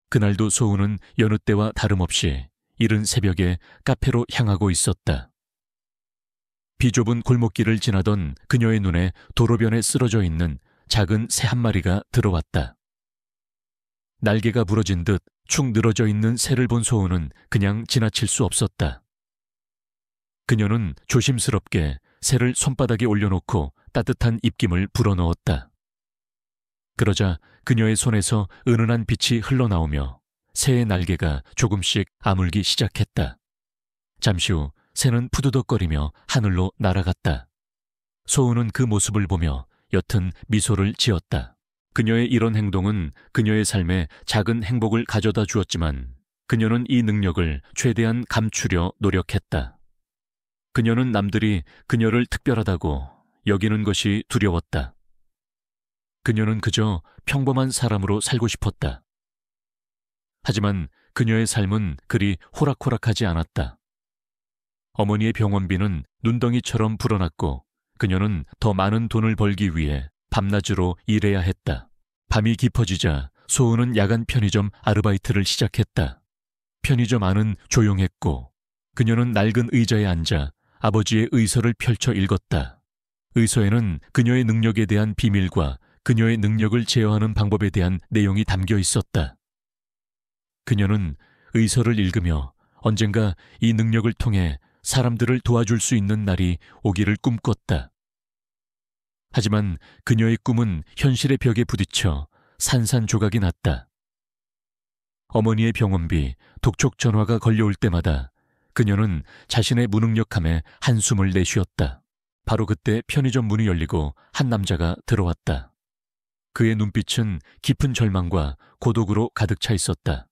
그날도 소우는 여느 때와 다름없이 이른 새벽에 카페로 향하고 있었다. 비좁은 골목길을 지나던 그녀의 눈에 도로변에 쓰러져 있는 작은 새 한 마리가 들어왔다. 날개가 부러진 듯 축 늘어져 있는 새를 본 소우는 그냥 지나칠 수 없었다. 그녀는 조심스럽게 새를 손바닥에 올려놓고 따뜻한 입김을 불어넣었다. 그러자 그녀의 손에서 은은한 빛이 흘러나오며 새의 날개가 조금씩 아물기 시작했다. 잠시 후 새는 푸드덕거리며 하늘로 날아갔다. 소우는 그 모습을 보며 옅은 미소를 지었다. 그녀의 이런 행동은 그녀의 삶에 작은 행복을 가져다 주었지만 그녀는 이 능력을 최대한 감추려 노력했다. 그녀는 남들이 그녀를 특별하다고 여기는 것이 두려웠다. 그녀는 그저 평범한 사람으로 살고 싶었다. 하지만 그녀의 삶은 그리 호락호락하지 않았다. 어머니의 병원비는 눈덩이처럼 불어났고 그녀는 더 많은 돈을 벌기 위해 밤낮으로 일해야 했다. 밤이 깊어지자 소우는 야간 편의점 아르바이트를 시작했다. 편의점 안은 조용했고 그녀는 낡은 의자에 앉아 아버지의 의서를 펼쳐 읽었다. 의서에는 그녀의 능력에 대한 비밀과 그녀의 능력을 제어하는 방법에 대한 내용이 담겨 있었다. 그녀는 의서를 읽으며 언젠가 이 능력을 통해 사람들을 도와줄 수 있는 날이 오기를 꿈꿨다. 하지만 그녀의 꿈은 현실의 벽에 부딪혀 산산조각이 났다. 어머니의 병원비, 독촉 전화가 걸려올 때마다 그녀는 자신의 무능력함에 한숨을 내쉬었다. 바로 그때 편의점 문이 열리고 한 남자가 들어왔다. 그의 눈빛은 깊은 절망과 고독으로 가득 차 있었다.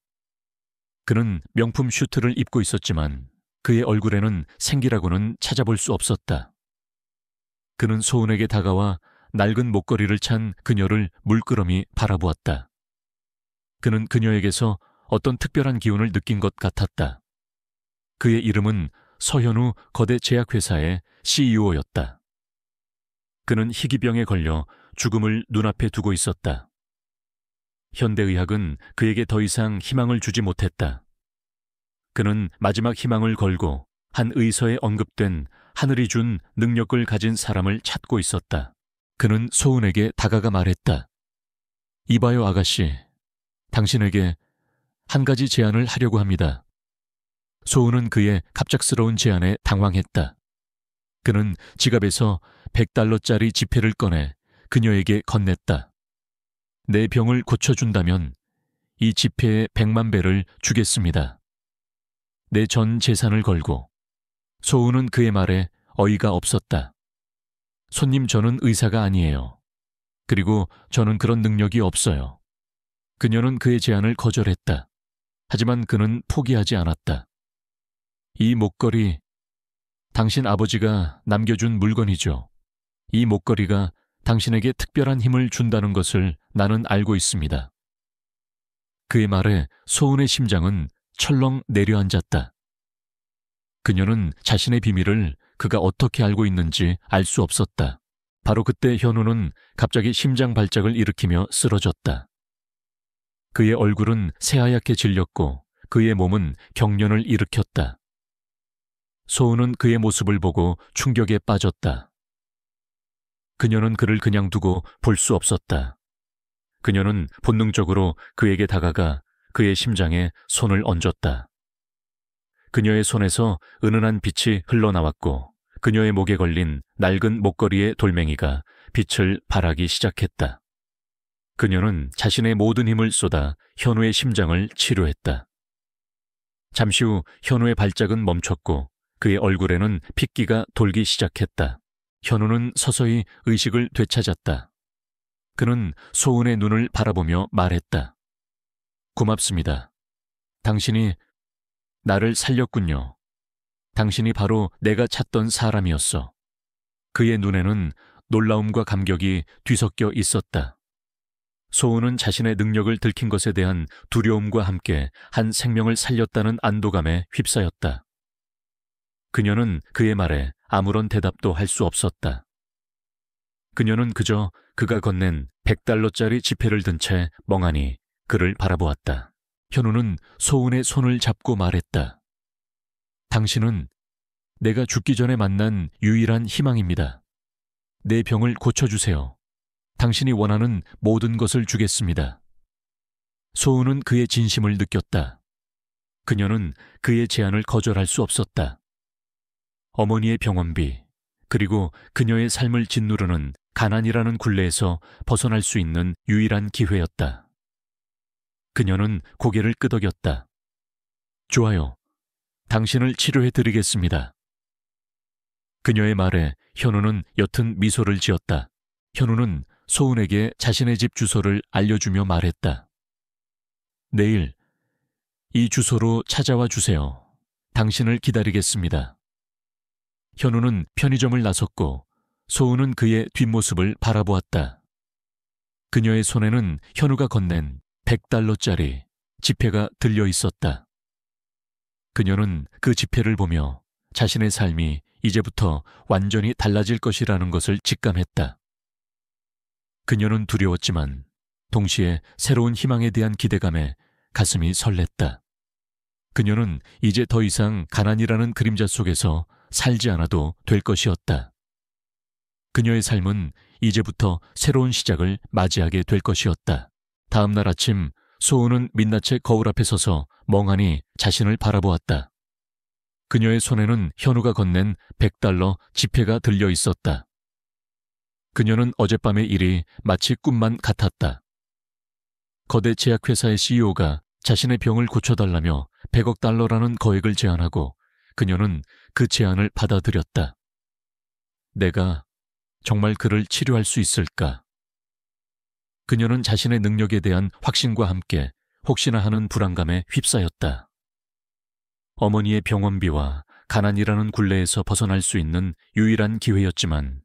그는 명품 슈트를 입고 있었지만 그의 얼굴에는 생기라고는 찾아볼 수 없었다. 그는 소은에게 다가와 낡은 목걸이를 찬 그녀를 물끄러미 바라보았다. 그는 그녀에게서 어떤 특별한 기운을 느낀 것 같았다. 그의 이름은 서현우 거대 제약회사의 CEO였다. 그는 희귀병에 걸려 죽음을 눈앞에 두고 있었다. 현대의학은 그에게 더 이상 희망을 주지 못했다. 그는 마지막 희망을 걸고 한 의서에 언급된 하늘이 준 능력을 가진 사람을 찾고 있었다. 그는 소은에게 다가가 말했다. 이봐요, 아가씨. 당신에게 한 가지 제안을 하려고 합니다. 소은은 그의 갑작스러운 제안에 당황했다. 그는 지갑에서 $100짜리 지폐를 꺼내 그녀에게 건넸다. 내 병을 고쳐준다면 이 지폐의 100만 배를 주겠습니다. 내 전 재산을 걸고. 소은은 그의 말에 어이가 없었다. 손님, 저는 의사가 아니에요. 그리고 저는 그런 능력이 없어요. 그녀는 그의 제안을 거절했다. 하지만 그는 포기하지 않았다. 이 목걸이, 당신 아버지가 남겨준 물건이죠. 이 목걸이가 당신에게 특별한 힘을 준다는 것을 나는 알고 있습니다. 그의 말에 소은의 심장은 철렁 내려앉았다. 그녀는 자신의 비밀을 그가 어떻게 알고 있는지 알 수 없었다. 바로 그때 현우는 갑자기 심장 발작을 일으키며 쓰러졌다. 그의 얼굴은 새하얗게 질렸고 그의 몸은 경련을 일으켰다. 소은은 그의 모습을 보고 충격에 빠졌다. 그녀는 그를 그냥 두고 볼 수 없었다. 그녀는 본능적으로 그에게 다가가 그의 심장에 손을 얹었다. 그녀의 손에서 은은한 빛이 흘러나왔고 그녀의 목에 걸린 낡은 목걸이의 돌멩이가 빛을 발하기 시작했다. 그녀는 자신의 모든 힘을 쏟아 현우의 심장을 치료했다. 잠시 후 현우의 발작은 멈췄고 그의 얼굴에는 핏기가 돌기 시작했다. 현우는 서서히 의식을 되찾았다. 그는 소은의 눈을 바라보며 말했다. 고맙습니다. 당신이 나를 살렸군요. 당신이 바로 내가 찾던 사람이었어. 그의 눈에는 놀라움과 감격이 뒤섞여 있었다. 소은은 자신의 능력을 들킨 것에 대한 두려움과 함께 한 생명을 살렸다는 안도감에 휩싸였다. 그녀는 그의 말에 아무런 대답도 할 수 없었다. 그녀는 그저 그가 건넨 $100짜리 지폐를 든 채 멍하니 그를 바라보았다. 현우는 소은의 손을 잡고 말했다. 당신은 내가 죽기 전에 만난 유일한 희망입니다. 내 병을 고쳐주세요. 당신이 원하는 모든 것을 주겠습니다. 소은은 그의 진심을 느꼈다. 그녀는 그의 제안을 거절할 수 없었다. 어머니의 병원비, 그리고 그녀의 삶을 짓누르는 가난이라는 굴레에서 벗어날 수 있는 유일한 기회였다. 그녀는 고개를 끄덕였다. 좋아요. 당신을 치료해드리겠습니다. 그녀의 말에 현우는 옅은 미소를 지었다. 현우는 소은에게 자신의 집 주소를 알려주며 말했다. 내일 이 주소로 찾아와 주세요. 당신을 기다리겠습니다. 현우는 편의점을 나섰고 소은은 그의 뒷모습을 바라보았다. 그녀의 손에는 현우가 건넨 $100짜리 지폐가 들려 있었다. 그녀는 그 지폐를 보며 자신의 삶이 이제부터 완전히 달라질 것이라는 것을 직감했다. 그녀는 두려웠지만 동시에 새로운 희망에 대한 기대감에 가슴이 설렜다. 그녀는 이제 더 이상 가난이라는 그림자 속에서 살지 않아도 될 것이었다. 그녀의 삶은 이제부터 새로운 시작을 맞이하게 될 것이었다. 다음 날 아침 소은은 민낯의 거울 앞에 서서 멍하니 자신을 바라보았다. 그녀의 손에는 현우가 건넨 $100 지폐가 들려 있었다. 그녀는 어젯밤의 일이 마치 꿈만 같았다. 거대 제약회사의 CEO가 자신의 병을 고쳐달라며 $100억 거액을 제안하고 그녀는 그 제안을 받아들였다. 내가 정말 그를 치료할 수 있을까? 그녀는 자신의 능력에 대한 확신과 함께 혹시나 하는 불안감에 휩싸였다. 어머니의 병원비와 가난이라는 굴레에서 벗어날 수 있는 유일한 기회였지만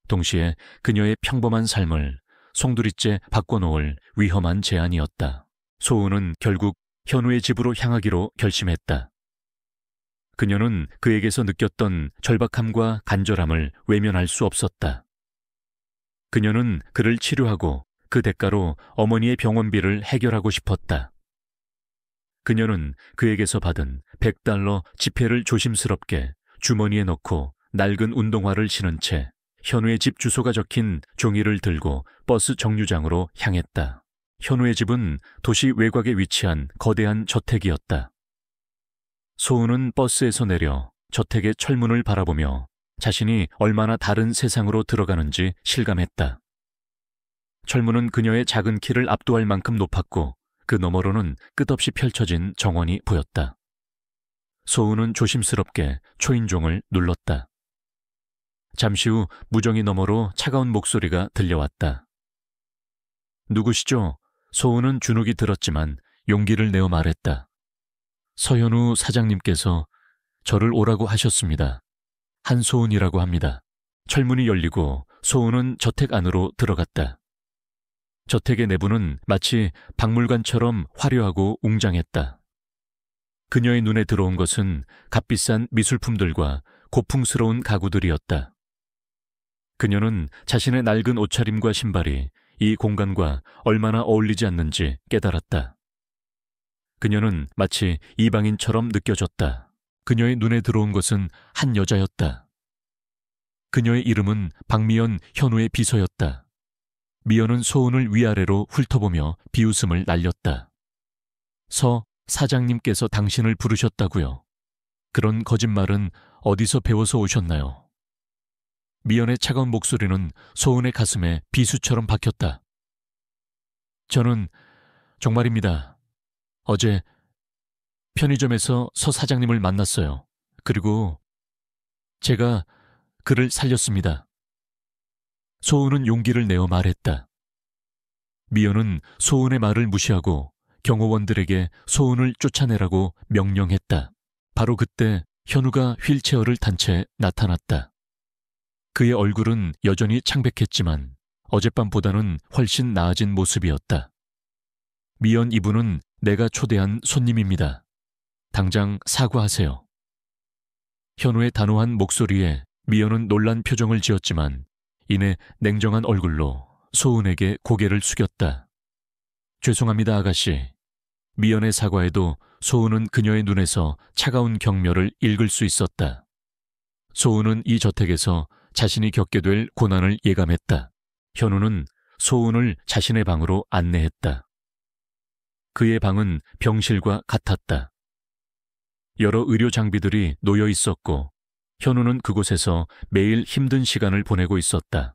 동시에 그녀의 평범한 삶을 송두리째 바꿔놓을 위험한 제안이었다. 소은은 결국 현우의 집으로 향하기로 결심했다. 그녀는 그에게서 느꼈던 절박함과 간절함을 외면할 수 없었다. 그녀는 그를 치료하고 그 대가로 어머니의 병원비를 해결하고 싶었다. 그녀는 그에게서 받은 $100 지폐를 조심스럽게 주머니에 넣고 낡은 운동화를 신은 채 현우의 집 주소가 적힌 종이를 들고 버스 정류장으로 향했다. 현우의 집은 도시 외곽에 위치한 거대한 저택이었다. 소은은 버스에서 내려 저택의 철문을 바라보며 자신이 얼마나 다른 세상으로 들어가는지 실감했다. 철문은 그녀의 작은 키를 압도할 만큼 높았고 그 너머로는 끝없이 펼쳐진 정원이 보였다. 소은은 조심스럽게 초인종을 눌렀다. 잠시 후 무정이 너머로 차가운 목소리가 들려왔다. 누구시죠? 소은은 주눅이 들었지만 용기를 내어 말했다. 서현우 사장님께서 저를 오라고 하셨습니다. 한소은이라고 합니다. 철문이 열리고 소은은 저택 안으로 들어갔다. 저택의 내부는 마치 박물관처럼 화려하고 웅장했다. 그녀의 눈에 들어온 것은 값비싼 미술품들과 고풍스러운 가구들이었다. 그녀는 자신의 낡은 옷차림과 신발이 이 공간과 얼마나 어울리지 않는지 깨달았다. 그녀는 마치 이방인처럼 느껴졌다. 그녀의 눈에 들어온 것은 한 여자였다. 그녀의 이름은 박미연 현우의 비서였다. 미연은 소은을 위아래로 훑어보며 비웃음을 날렸다. 서 사장님께서 당신을 부르셨다고요. 그런 거짓말은 어디서 배워서 오셨나요? 미연의 차가운 목소리는 소은의 가슴에 비수처럼 박혔다. 저는 정말입니다. 어제 편의점에서 서 사장님을 만났어요. 그리고 제가 그를 살렸습니다. 소은은 용기를 내어 말했다. 미연은 소은의 말을 무시하고 경호원들에게 소은을 쫓아내라고 명령했다. 바로 그때 현우가 휠체어를 탄 채 나타났다. 그의 얼굴은 여전히 창백했지만 어젯밤보다는 훨씬 나아진 모습이었다. 미연 이분은 내가 초대한 손님입니다. 당장 사과하세요. 현우의 단호한 목소리에 미연은 놀란 표정을 지었지만 이내 냉정한 얼굴로 소은에게 고개를 숙였다. 죄송합니다, 아가씨. 미연의 사과에도 소은은 그녀의 눈에서 차가운 경멸을 읽을 수 있었다. 소은은 이 저택에서 자신이 겪게 될 고난을 예감했다. 현우는 소은을 자신의 방으로 안내했다. 그의 방은 병실과 같았다. 여러 의료 장비들이 놓여 있었고 현우는 그곳에서 매일 힘든 시간을 보내고 있었다.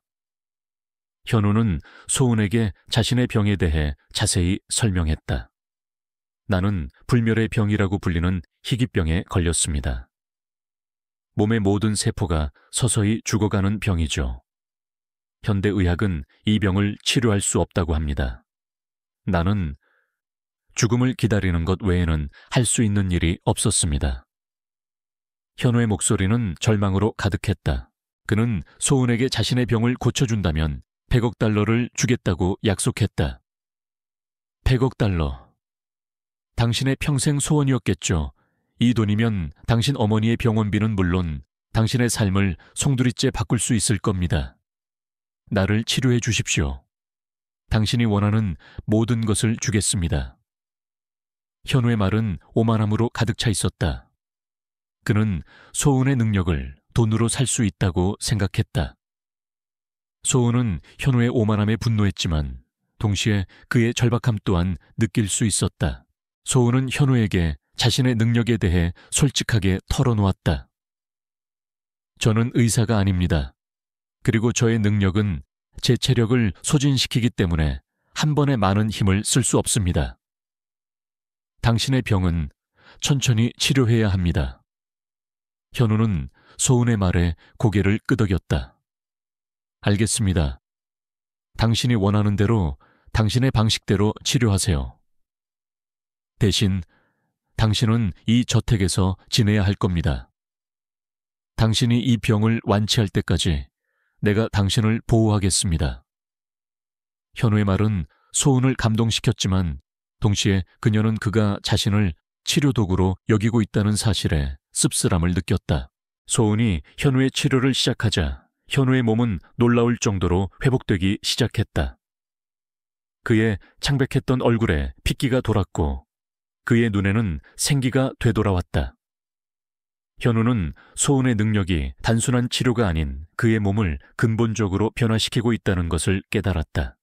현우는 소은에게 자신의 병에 대해 자세히 설명했다. 나는 불멸의 병이라고 불리는 희귀병에 걸렸습니다. 몸의 모든 세포가 서서히 죽어가는 병이죠. 현대의학은 이 병을 치료할 수 없다고 합니다. 나는 죽음을 기다리는 것 외에는 할 수 있는 일이 없었습니다. 현우의 목소리는 절망으로 가득했다. 그는 소은에게 자신의 병을 고쳐준다면 100억 달러를 주겠다고 약속했다. 100억 달러. 당신의 평생 소원이었겠죠. 이 돈이면 당신 어머니의 병원비는 물론 당신의 삶을 송두리째 바꿀 수 있을 겁니다. 나를 치료해 주십시오. 당신이 원하는 모든 것을 주겠습니다. 현우의 말은 오만함으로 가득 차 있었다. 그는 소은의 능력을 돈으로 살 수 있다고 생각했다. 소은은 현우의 오만함에 분노했지만 동시에 그의 절박함 또한 느낄 수 있었다. 소은은 현우에게 자신의 능력에 대해 솔직하게 털어놓았다. 저는 의사가 아닙니다. 그리고 저의 능력은 제 체력을 소진시키기 때문에 한 번에 많은 힘을 쓸 수 없습니다. 당신의 병은 천천히 치료해야 합니다. 현우는 소은의 말에 고개를 끄덕였다. 알겠습니다. 당신이 원하는 대로 당신의 방식대로 치료하세요. 대신 당신은 이 저택에서 지내야 할 겁니다. 당신이 이 병을 완치할 때까지 내가 당신을 보호하겠습니다. 현우의 말은 소은을 감동시켰지만 동시에 그녀는 그가 자신을 치료도구로 여기고 있다는 사실에 씁쓸함을 느꼈다. 소은이 현우의 치료를 시작하자 현우의 몸은 놀라울 정도로 회복되기 시작했다. 그의 창백했던 얼굴에 핏기가 돌았고 그의 눈에는 생기가 되돌아왔다. 현우는 소은의 능력이 단순한 치료가 아닌 그의 몸을 근본적으로 변화시키고 있다는 것을 깨달았다.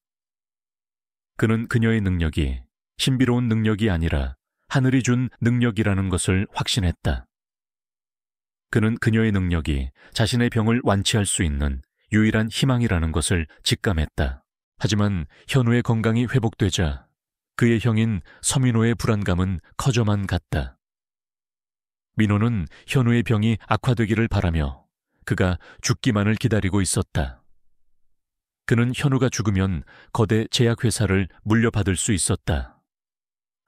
그는 그녀의 능력이 신비로운 능력이 아니라 하늘이 준 능력이라는 것을 확신했다. 그는 그녀의 능력이 자신의 병을 완치할 수 있는 유일한 희망이라는 것을 직감했다. 하지만 현우의 건강이 회복되자 그의 형인 서민호의 불안감은 커져만 갔다. 민호는 현우의 병이 악화되기를 바라며 그가 죽기만을 기다리고 있었다. 그는 현우가 죽으면 거대 제약회사를 물려받을 수 있었다.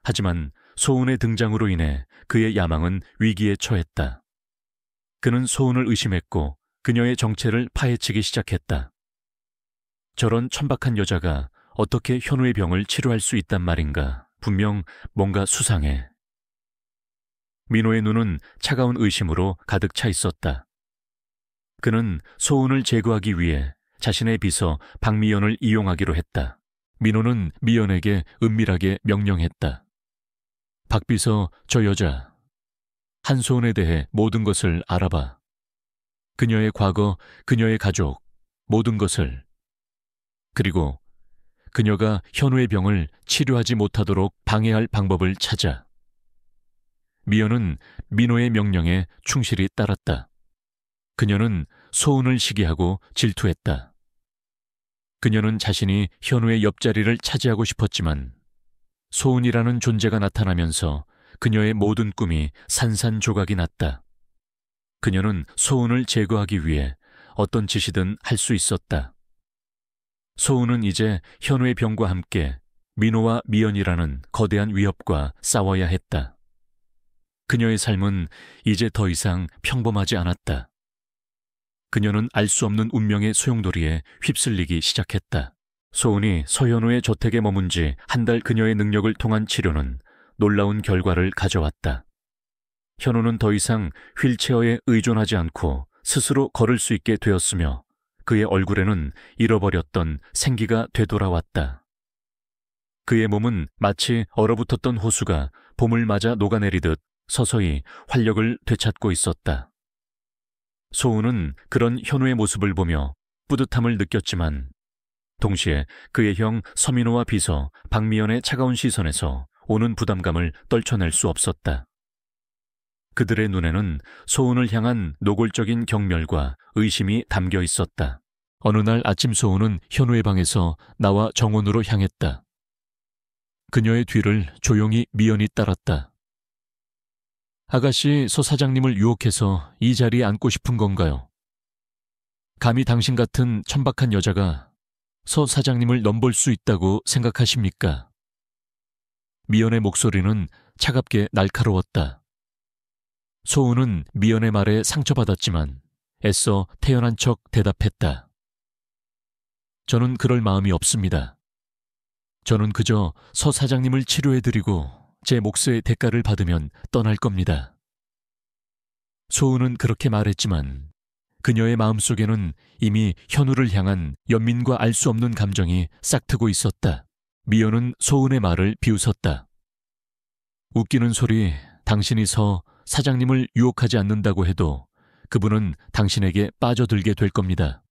하지만 소은의 등장으로 인해 그의 야망은 위기에 처했다. 그는 소은을 의심했고 그녀의 정체를 파헤치기 시작했다. 저런 천박한 여자가 어떻게 현우의 병을 치료할 수 있단 말인가. 분명 뭔가 수상해. 민호의 눈은 차가운 의심으로 가득 차 있었다. 그는 소은을 제거하기 위해 자신의 비서 박미연을 이용하기로 했다. 민호는 미연에게 은밀하게 명령했다. 박 비서, 저 여자 한소은에 대해 모든 것을 알아봐. 그녀의 과거, 그녀의 가족, 모든 것을. 그리고 그녀가 현우의 병을 치료하지 못하도록 방해할 방법을 찾아. 미연은 민호의 명령에 충실히 따랐다. 그녀는 소은을 시기하고 질투했다. 그녀는 자신이 현우의 옆자리를 차지하고 싶었지만 소은이라는 존재가 나타나면서 그녀의 모든 꿈이 산산조각이 났다. 그녀는 소은을 제거하기 위해 어떤 짓이든 할 수 있었다. 소은은 이제 현우의 병과 함께 민호와 미연이라는 거대한 위협과 싸워야 했다. 그녀의 삶은 이제 더 이상 평범하지 않았다. 그녀는 알 수 없는 운명의 소용돌이에 휩쓸리기 시작했다. 소은이 서현우의 저택에 머문 지 한 달 그녀의 능력을 통한 치료는 놀라운 결과를 가져왔다. 현우는 더 이상 휠체어에 의존하지 않고 스스로 걸을 수 있게 되었으며 그의 얼굴에는 잃어버렸던 생기가 되돌아왔다. 그의 몸은 마치 얼어붙었던 호수가 봄을 맞아 녹아내리듯 서서히 활력을 되찾고 있었다. 소은은 그런 현우의 모습을 보며 뿌듯함을 느꼈지만 동시에 그의 형 서민호와 비서 박미연의 차가운 시선에서 오는 부담감을 떨쳐낼 수 없었다. 그들의 눈에는 소은을 향한 노골적인 경멸과 의심이 담겨 있었다. 어느 날 아침 소은은 현우의 방에서 나와 정원으로 향했다. 그녀의 뒤를 조용히 미연이 따랐다. 아가씨 서 사장님을 유혹해서 이 자리에 앉고 싶은 건가요? 감히 당신 같은 천박한 여자가 서 사장님을 넘볼 수 있다고 생각하십니까? 미연의 목소리는 차갑게 날카로웠다. 소은은 미연의 말에 상처받았지만 애써 태연한 척 대답했다. 저는 그럴 마음이 없습니다. 저는 그저 서 사장님을 치료해드리고 제 몫의 대가를 받으면 떠날 겁니다. 소은은 그렇게 말했지만 그녀의 마음속에는 이미 현우를 향한 연민과 알 수 없는 감정이 싹트고 있었다. 미연은 소은의 말을 비웃었다. 웃기는 소리, 당신이 서 사장님을 유혹하지 않는다고 해도 그분은 당신에게 빠져들게 될 겁니다.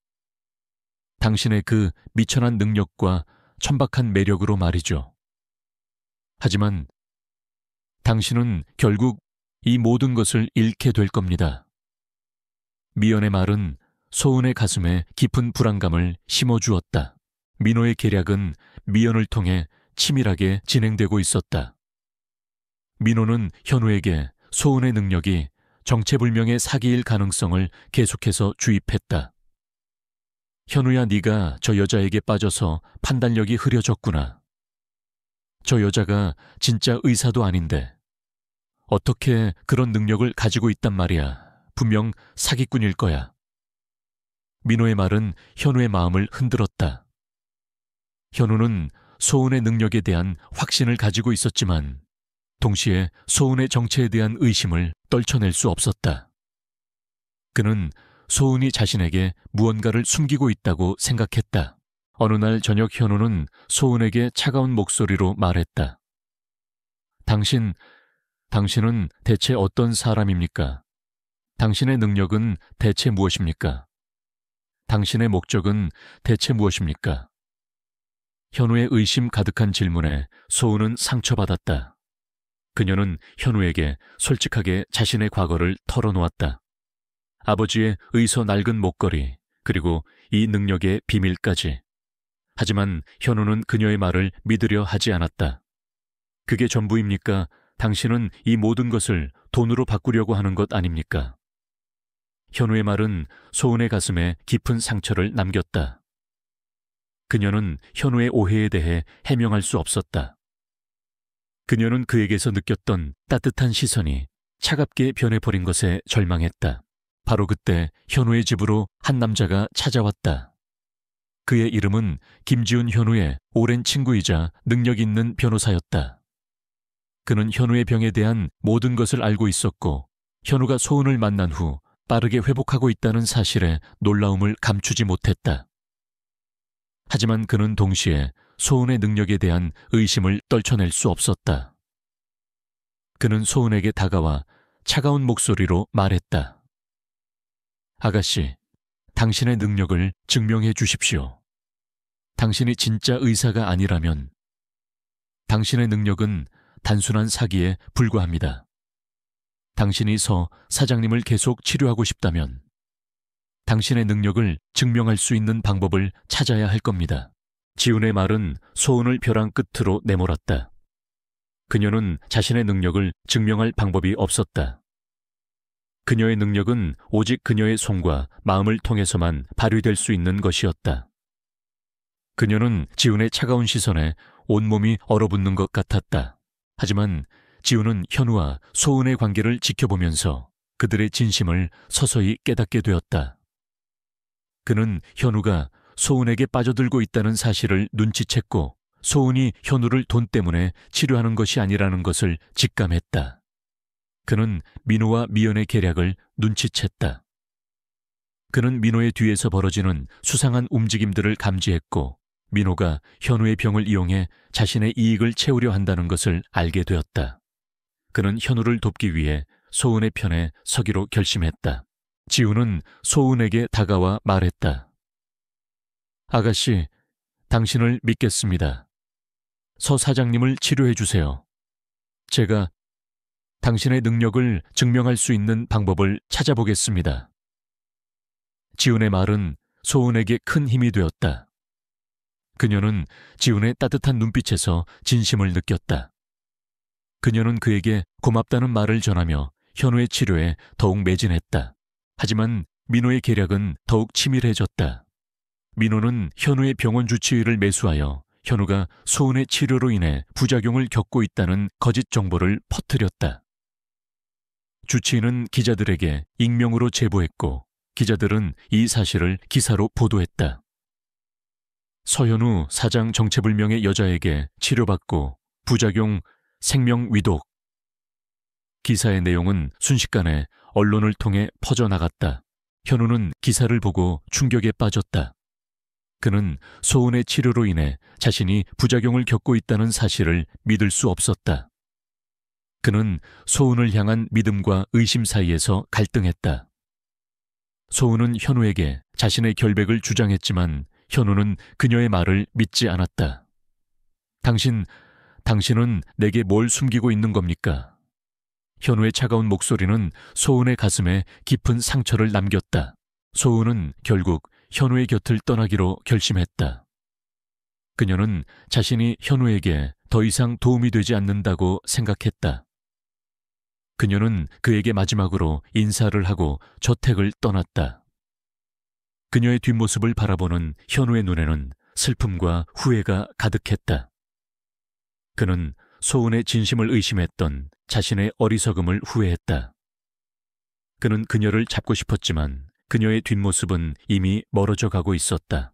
당신의 그 미천한 능력과 천박한 매력으로 말이죠. 하지만 당신은 결국 이 모든 것을 잃게 될 겁니다. 미연의 말은 소은의 가슴에 깊은 불안감을 심어주었다. 민호의 계략은 미연을 통해 치밀하게 진행되고 있었다. 민호는 현우에게 소은의 능력이 정체불명의 사기일 가능성을 계속해서 주입했다. 현우야, 네가 저 여자에게 빠져서 판단력이 흐려졌구나. 저 여자가 진짜 의사도 아닌데 어떻게 그런 능력을 가지고 있단 말이야. 분명 사기꾼일 거야. 민호의 말은 현우의 마음을 흔들었다. 현우는 소은의 능력에 대한 확신을 가지고 있었지만 동시에 소은의 정체에 대한 의심을 떨쳐낼 수 없었다. 그는 소은이 자신에게 무언가를 숨기고 있다고 생각했다. 어느 날 저녁 현우는 소은에게 차가운 목소리로 말했다. 당신은 대체 어떤 사람입니까? 당신의 능력은 대체 무엇입니까? 당신의 목적은 대체 무엇입니까? 현우의 의심 가득한 질문에 소은은 상처받았다. 그녀는 현우에게 솔직하게 자신의 과거를 털어놓았다. 아버지의 의서 낡은 목걸이, 그리고 이 능력의 비밀까지. 하지만 현우는 그녀의 말을 믿으려 하지 않았다. 그게 전부입니까? 당신은 이 모든 것을 돈으로 바꾸려고 하는 것 아닙니까? 현우의 말은 소은의 가슴에 깊은 상처를 남겼다. 그녀는 현우의 오해에 대해 해명할 수 없었다. 그녀는 그에게서 느꼈던 따뜻한 시선이 차갑게 변해버린 것에 절망했다. 바로 그때 현우의 집으로 한 남자가 찾아왔다. 그의 이름은 김지훈, 현우의 오랜 친구이자 능력 있는 변호사였다. 그는 현우의 병에 대한 모든 것을 알고 있었고 현우가 소은을 만난 후 빠르게 회복하고 있다는 사실에 놀라움을 감추지 못했다. 하지만 그는 동시에 소은의 능력에 대한 의심을 떨쳐낼 수 없었다. 그는 소은에게 다가와 차가운 목소리로 말했다. 아가씨, 당신의 능력을 증명해 주십시오. 당신이 진짜 의사가 아니라면 당신의 능력은 단순한 사기에 불과합니다. 당신이 서 사장님을 계속 치료하고 싶다면 당신의 능력을 증명할 수 있는 방법을 찾아야 할 겁니다. 지훈의 말은 소은을 벼랑 끝으로 내몰았다. 그녀는 자신의 능력을 증명할 방법이 없었다. 그녀의 능력은 오직 그녀의 손과 마음을 통해서만 발휘될 수 있는 것이었다. 그녀는 지훈의 차가운 시선에 온몸이 얼어붙는 것 같았다. 하지만 지훈은 현우와 소은의 관계를 지켜보면서 그들의 진심을 서서히 깨닫게 되었다. 그는 현우가 소은에게 빠져들고 있다는 사실을 눈치챘고 소은이 현우를 돈 때문에 치료하는 것이 아니라는 것을 직감했다. 그는 민호와 미연의 계략을 눈치챘다. 그는 민호의 뒤에서 벌어지는 수상한 움직임들을 감지했고 민호가 현우의 병을 이용해 자신의 이익을 채우려 한다는 것을 알게 되었다. 그는 현우를 돕기 위해 소은의 편에 서기로 결심했다. 지우는 소은에게 다가와 말했다. 아가씨, 당신을 믿겠습니다. 서 사장님을 치료해 주세요. 제가 당신의 능력을 증명할 수 있는 방법을 찾아보겠습니다. 지훈의 말은 소은에게 큰 힘이 되었다. 그녀는 지훈의 따뜻한 눈빛에서 진심을 느꼈다. 그녀는 그에게 고맙다는 말을 전하며 현우의 치료에 더욱 매진했다. 하지만 민호의 계략은 더욱 치밀해졌다. 민호는 현우의 병원 주치의를 매수하여 현우가 소은의 치료로 인해 부작용을 겪고 있다는 거짓 정보를 퍼뜨렸다. 주치의는 기자들에게 익명으로 제보했고 기자들은 이 사실을 기사로 보도했다. 서현우 사장 정체불명의 여자에게 치료받고 부작용 생명위독. 기사의 내용은 순식간에 언론을 통해 퍼져나갔다. 현우는 기사를 보고 충격에 빠졌다. 그는 소은의 치료로 인해 자신이 부작용을 겪고 있다는 사실을 믿을 수 없었다. 그는 소은을 향한 믿음과 의심 사이에서 갈등했다. 소은은 현우에게 자신의 결백을 주장했지만 현우는 그녀의 말을 믿지 않았다. 당신은 내게 뭘 숨기고 있는 겁니까? 현우의 차가운 목소리는 소은의 가슴에 깊은 상처를 남겼다. 소은은 결국 현우의 곁을 떠나기로 결심했다. 그녀는 자신이 현우에게 더 이상 도움이 되지 않는다고 생각했다. 그녀는 그에게 마지막으로 인사를 하고 저택을 떠났다. 그녀의 뒷모습을 바라보는 현우의 눈에는 슬픔과 후회가 가득했다. 그는 소은의 진심을 의심했던 자신의 어리석음을 후회했다. 그는 그녀를 잡고 싶었지만 그녀의 뒷모습은 이미 멀어져 가고 있었다.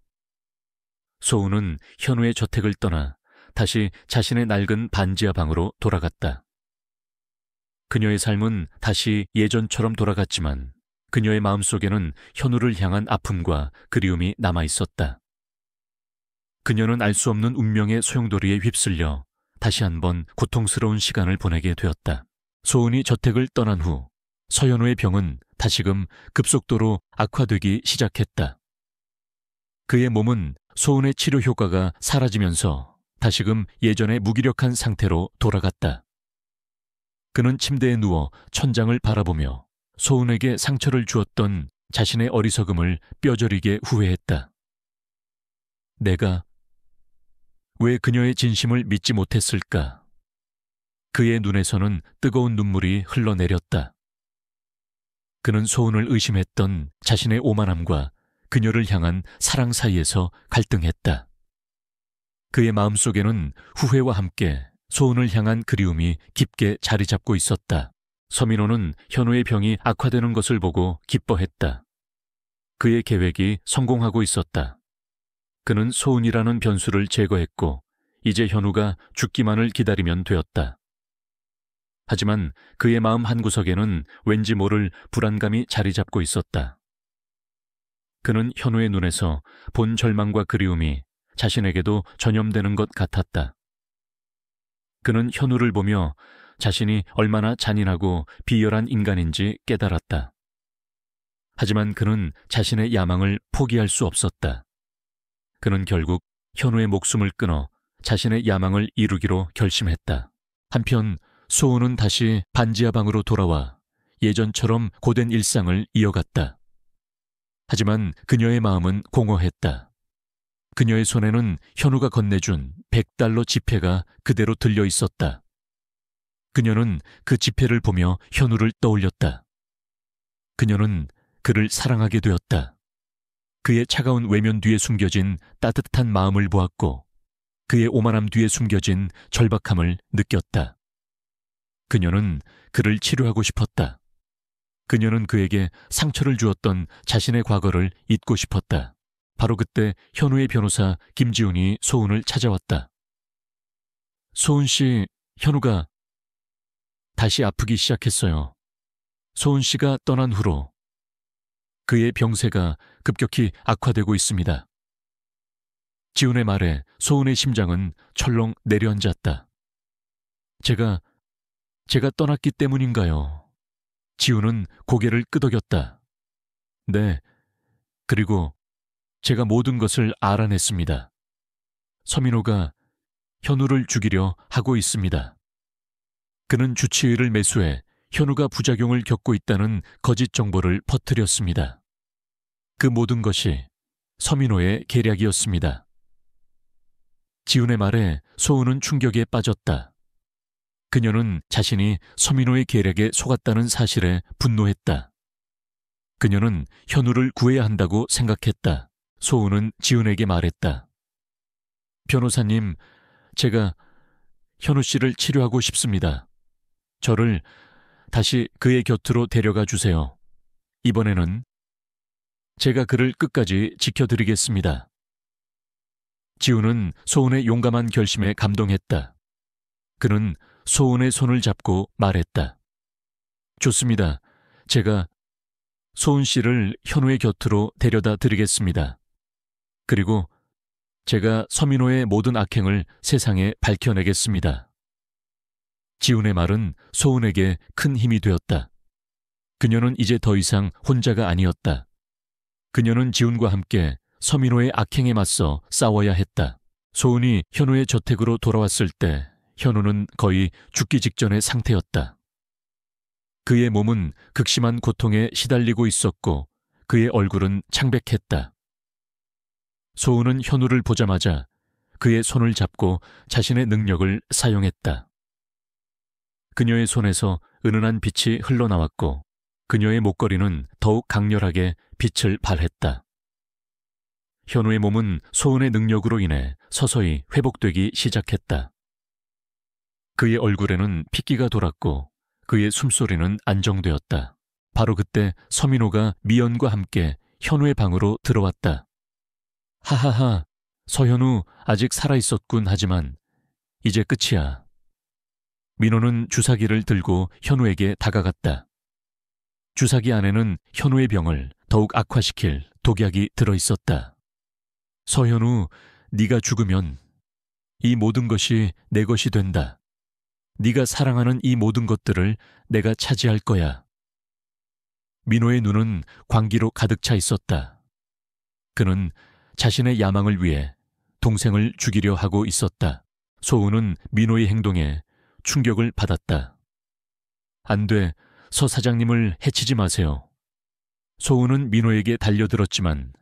소은은 현우의 저택을 떠나 다시 자신의 낡은 반지하 방으로 돌아갔다. 그녀의 삶은 다시 예전처럼 돌아갔지만 그녀의 마음속에는 현우를 향한 아픔과 그리움이 남아 있었다. 그녀는 알 수 없는 운명의 소용돌이에 휩쓸려 다시 한번 고통스러운 시간을 보내게 되었다. 소은이 저택을 떠난 후 서현우의 병은 다시금 급속도로 악화되기 시작했다. 그의 몸은 소은의 치료 효과가 사라지면서 다시금 예전의 무기력한 상태로 돌아갔다. 그는 침대에 누워 천장을 바라보며 소은에게 상처를 주었던 자신의 어리석음을 뼈저리게 후회했다. 내가 왜 그녀의 진심을 믿지 못했을까? 그의 눈에서는 뜨거운 눈물이 흘러내렸다. 그는 소은을 의심했던 자신의 오만함과 그녀를 향한 사랑 사이에서 갈등했다. 그의 마음속에는 후회와 함께 소은을 향한 그리움이 깊게 자리 잡고 있었다. 서민호는 현우의 병이 악화되는 것을 보고 기뻐했다. 그의 계획이 성공하고 있었다. 그는 소은이라는 변수를 제거했고 이제 현우가 죽기만을 기다리면 되었다. 하지만 그의 마음 한구석에는 왠지 모를 불안감이 자리 잡고 있었다. 그는 현우의 눈에서 본 절망과 그리움이 자신에게도 전염되는 것 같았다. 그는 현우를 보며 자신이 얼마나 잔인하고 비열한 인간인지 깨달았다. 하지만 그는 자신의 야망을 포기할 수 없었다. 그는 결국 현우의 목숨을 끊어 자신의 야망을 이루기로 결심했다. 한편 소은은 다시 반지하 방으로 돌아와 예전처럼 고된 일상을 이어갔다. 하지만 그녀의 마음은 공허했다. 그녀의 손에는 현우가 건네준 $100 지폐가 그대로 들려 있었다. 그녀는 그 지폐를 보며 현우를 떠올렸다. 그녀는 그를 사랑하게 되었다. 그의 차가운 외면 뒤에 숨겨진 따뜻한 마음을 보았고 그의 오만함 뒤에 숨겨진 절박함을 느꼈다. 그녀는 그를 치료하고 싶었다. 그녀는 그에게 상처를 주었던 자신의 과거를 잊고 싶었다. 바로 그때 현우의 변호사 김지훈이 소은을 찾아왔다. 소은 씨, 현우가 다시 아프기 시작했어요. 소은 씨가 떠난 후로 그의 병세가 급격히 악화되고 있습니다. 지훈의 말에 소은의 심장은 철렁 내려앉았다. 제가 떠났기 때문인가요? 지훈은 고개를 끄덕였다. 네, 그리고 제가 모든 것을 알아냈습니다. 서민호가 현우를 죽이려 하고 있습니다. 그는 주치의를 매수해 현우가 부작용을 겪고 있다는 거짓 정보를 퍼뜨렸습니다. 그 모든 것이 서민호의 계략이었습니다. 지훈의 말에 소은은 충격에 빠졌다. 그녀는 자신이 서민호의 계략에 속았다는 사실에 분노했다. 그녀는 현우를 구해야 한다고 생각했다. 소은은 지훈에게 말했다. 변호사님, 제가 현우 씨를 치료하고 싶습니다. 저를 다시 그의 곁으로 데려가 주세요. 이번에는 제가 그를 끝까지 지켜드리겠습니다. 지훈은 소은의 용감한 결심에 감동했다. 그는 소은의 손을 잡고 말했다. 좋습니다. 제가 소은 씨를 현우의 곁으로 데려다 드리겠습니다. 그리고 제가 서민호의 모든 악행을 세상에 밝혀내겠습니다. 지훈의 말은 소은에게 큰 힘이 되었다. 그녀는 이제 더 이상 혼자가 아니었다. 그녀는 지훈과 함께 서민호의 악행에 맞서 싸워야 했다. 소은이 현우의 저택으로 돌아왔을 때 현우는 거의 죽기 직전의 상태였다. 그의 몸은 극심한 고통에 시달리고 있었고 그의 얼굴은 창백했다. 소은은 현우를 보자마자 그의 손을 잡고 자신의 능력을 사용했다. 그녀의 손에서 은은한 빛이 흘러나왔고 그녀의 목걸이는 더욱 강렬하게 빛을 발했다. 현우의 몸은 소은의 능력으로 인해 서서히 회복되기 시작했다. 그의 얼굴에는 핏기가 돌았고 그의 숨소리는 안정되었다. 바로 그때 서민호가 미연과 함께 현우의 방으로 들어왔다. 하하하, 서현우 아직 살아있었군. 하지만 이제 끝이야. 민호는 주사기를 들고 현우에게 다가갔다. 주사기 안에는 현우의 병을 더욱 악화시킬 독약이 들어있었다. 서현우, 네가 죽으면 이 모든 것이 내 것이 된다. 네가 사랑하는 이 모든 것들을 내가 차지할 거야. 민호의 눈은 광기로 가득 차 있었다. 그는 자신의 야망을 위해 동생을 죽이려 하고 있었다. 소은은 민호의 행동에 충격을 받았다. 안 돼, 서 사장님을 해치지 마세요. 소은은 민호에게 달려들었지만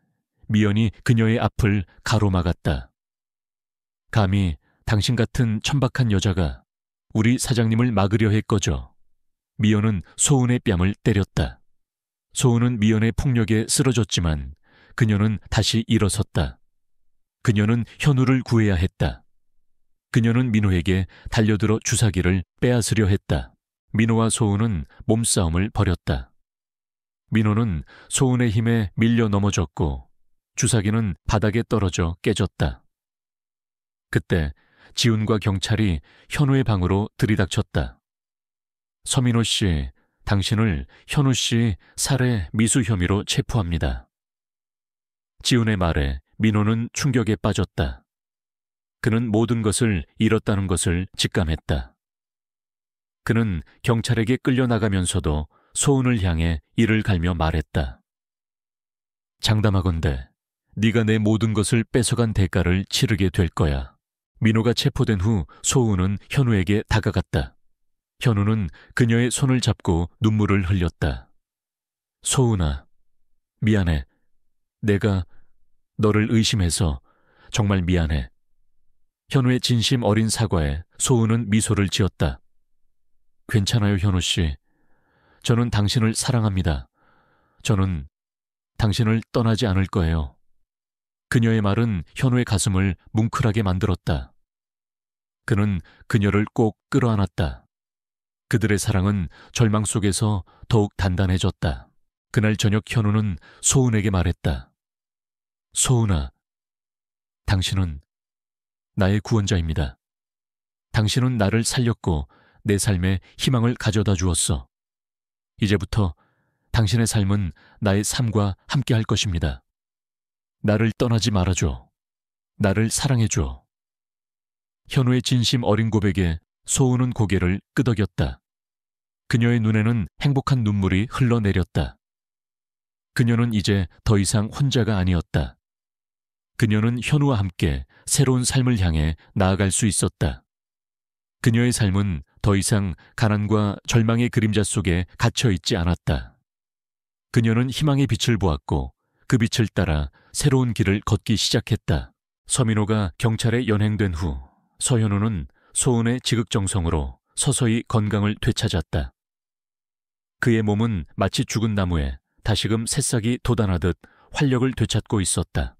미연이 그녀의 앞을 가로막았다. 감히 당신 같은 천박한 여자가 우리 사장님을 막으려 했거죠. 미연은 소은의 뺨을 때렸다. 소은은 미연의 폭력에 쓰러졌지만 그녀는 다시 일어섰다. 그녀는 현우를 구해야 했다. 그녀는 민호에게 달려들어 주사기를 빼앗으려 했다. 민호와 소은은 몸싸움을 벌였다. 민호는 소은의 힘에 밀려 넘어졌고 주사기는 바닥에 떨어져 깨졌다. 그때 지훈과 경찰이 현우의 방으로 들이닥쳤다. 서민호 씨, 당신을 현우 씨 살해 미수 혐의로 체포합니다. 지훈의 말에 민호는 충격에 빠졌다. 그는 모든 것을 잃었다는 것을 직감했다. 그는 경찰에게 끌려나가면서도 소은을 향해 이를 갈며 말했다. 장담하건대 네가 내 모든 것을 뺏어간 대가를 치르게 될 거야. 민호가 체포된 후 소은은 현우에게 다가갔다. 현우는 그녀의 손을 잡고 눈물을 흘렸다. 소은아, 미안해. 내가 너를 의심해서 정말 미안해. 현우의 진심 어린 사과에 소은은 미소를 지었다. 괜찮아요, 현우 씨. 저는 당신을 사랑합니다. 저는 당신을 떠나지 않을 거예요. 그녀의 말은 현우의 가슴을 뭉클하게 만들었다. 그는 그녀를 꼭 끌어안았다. 그들의 사랑은 절망 속에서 더욱 단단해졌다. 그날 저녁 현우는 소은에게 말했다. 소은아, 당신은 나의 구원자입니다. 당신은 나를 살렸고 내 삶에 희망을 가져다 주었어. 이제부터 당신의 삶은 나의 삶과 함께 할 것입니다. 나를 떠나지 말아줘. 나를 사랑해줘. 현우의 진심 어린 고백에 소은은 고개를 끄덕였다. 그녀의 눈에는 행복한 눈물이 흘러내렸다. 그녀는 이제 더 이상 혼자가 아니었다. 그녀는 현우와 함께 새로운 삶을 향해 나아갈 수 있었다. 그녀의 삶은 더 이상 가난과 절망의 그림자 속에 갇혀 있지 않았다. 그녀는 희망의 빛을 보았고 그 빛을 따라 새로운 길을 걷기 시작했다. 서민호가 경찰에 연행된 후 서현우는 소은의 지극정성으로 서서히 건강을 되찾았다. 그의 몸은 마치 죽은 나무에 다시금 새싹이 돋아나듯 활력을 되찾고 있었다.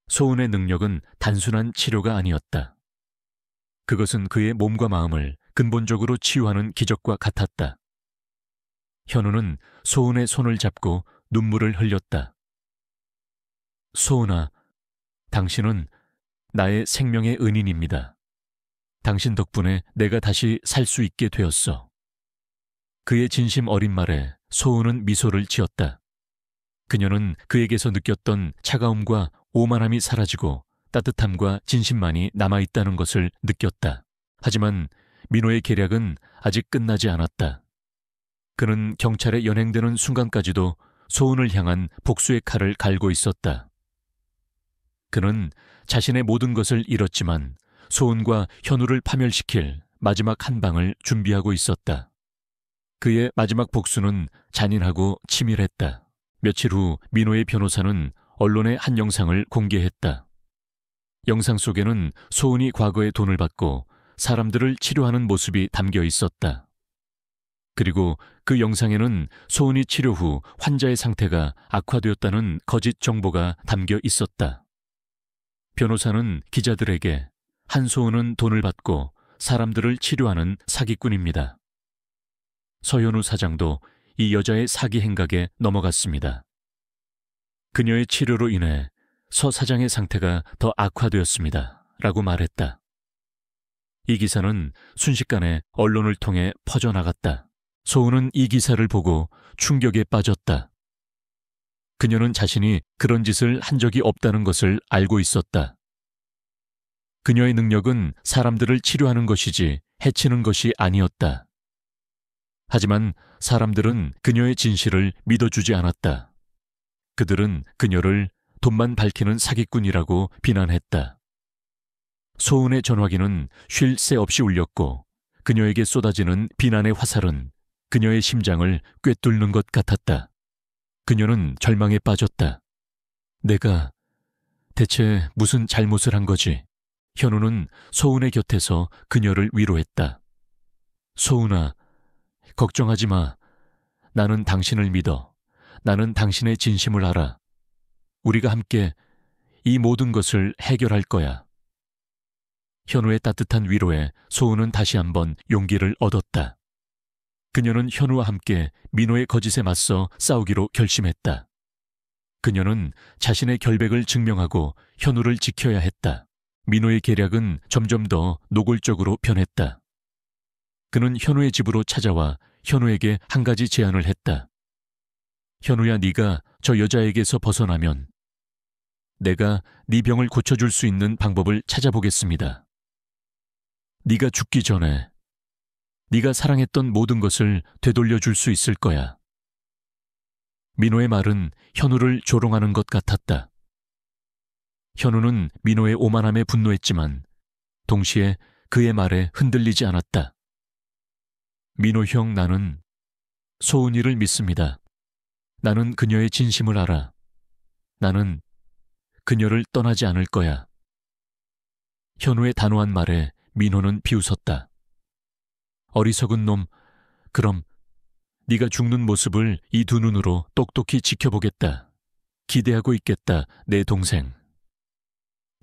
소은의 능력은 단순한 치료가 아니었다. 그것은 그의 몸과 마음을 근본적으로 치유하는 기적과 같았다. 현우는 소은의 손을 잡고 눈물을 흘렸다. 소은아, 당신은 나의 생명의 은인입니다. 당신 덕분에 내가 다시 살 수 있게 되었어. 그의 진심 어린 말에 소은은 미소를 지었다. 그녀는 그에게서 느꼈던 차가움과 오만함이 사라지고 따뜻함과 진심만이 남아있다는 것을 느꼈다. 하지만 민호의 계략은 아직 끝나지 않았다. 그는 경찰에 연행되는 순간까지도 소은을 향한 복수의 칼을 갈고 있었다. 그는 자신의 모든 것을 잃었지만 소은과 현우를 파멸시킬 마지막 한 방을 준비하고 있었다. 그의 마지막 복수는 잔인하고 치밀했다. 며칠 후 민호의 변호사는 언론에 한 영상을 공개했다. 영상 속에는 소은이 과거에 돈을 받고 사람들을 치료하는 모습이 담겨 있었다. 그리고 그 영상에는 소은이 치료 후 환자의 상태가 악화되었다는 거짓 정보가 담겨 있었다. 변호사는 기자들에게 한소은은 돈을 받고 사람들을 치료하는 사기꾼입니다. 서현우 사장도 이 여자의 사기 행각에 넘어갔습니다. 그녀의 치료로 인해 서 사장의 상태가 더 악화되었습니다. 라고 말했다. 이 기사는 순식간에 언론을 통해 퍼져나갔다. 소은은 이 기사를 보고 충격에 빠졌다. 그녀는 자신이 그런 짓을 한 적이 없다는 것을 알고 있었다. 그녀의 능력은 사람들을 치료하는 것이지 해치는 것이 아니었다. 하지만 사람들은 그녀의 진실을 믿어주지 않았다. 그들은 그녀를 돈만 밝히는 사기꾼이라고 비난했다. 소은의 전화기는 쉴 새 없이 울렸고 그녀에게 쏟아지는 비난의 화살은 그녀의 심장을 꿰뚫는 것 같았다. 그녀는 절망에 빠졌다. 내가 대체 무슨 잘못을 한 거지? 현우는 소은의 곁에서 그녀를 위로했다. 소은아, 걱정하지 마. 나는 당신을 믿어. 나는 당신의 진심을 알아. 우리가 함께 이 모든 것을 해결할 거야. 현우의 따뜻한 위로에 소은은 다시 한번 용기를 얻었다. 그녀는 현우와 함께 민호의 거짓에 맞서 싸우기로 결심했다. 그녀는 자신의 결백을 증명하고 현우를 지켜야 했다. 민호의 계략은 점점 더 노골적으로 변했다. 그는 현우의 집으로 찾아와 현우에게 한 가지 제안을 했다. 현우야, 네가 저 여자에게서 벗어나면 내가 네 병을 고쳐줄 수 있는 방법을 찾아보겠습니다. 네가 죽기 전에 네가 사랑했던 모든 것을 되돌려줄 수 있을 거야. 민호의 말은 현우를 조롱하는 것 같았다. 현우는 민호의 오만함에 분노했지만 동시에 그의 말에 흔들리지 않았다. 민호 형, 나는 소은이를 믿습니다. 나는 그녀의 진심을 알아. 나는 그녀를 떠나지 않을 거야. 현우의 단호한 말에 민호는 비웃었다. 어리석은 놈, 그럼 네가 죽는 모습을 이 두 눈으로 똑똑히 지켜보겠다. 기대하고 있겠다, 내 동생.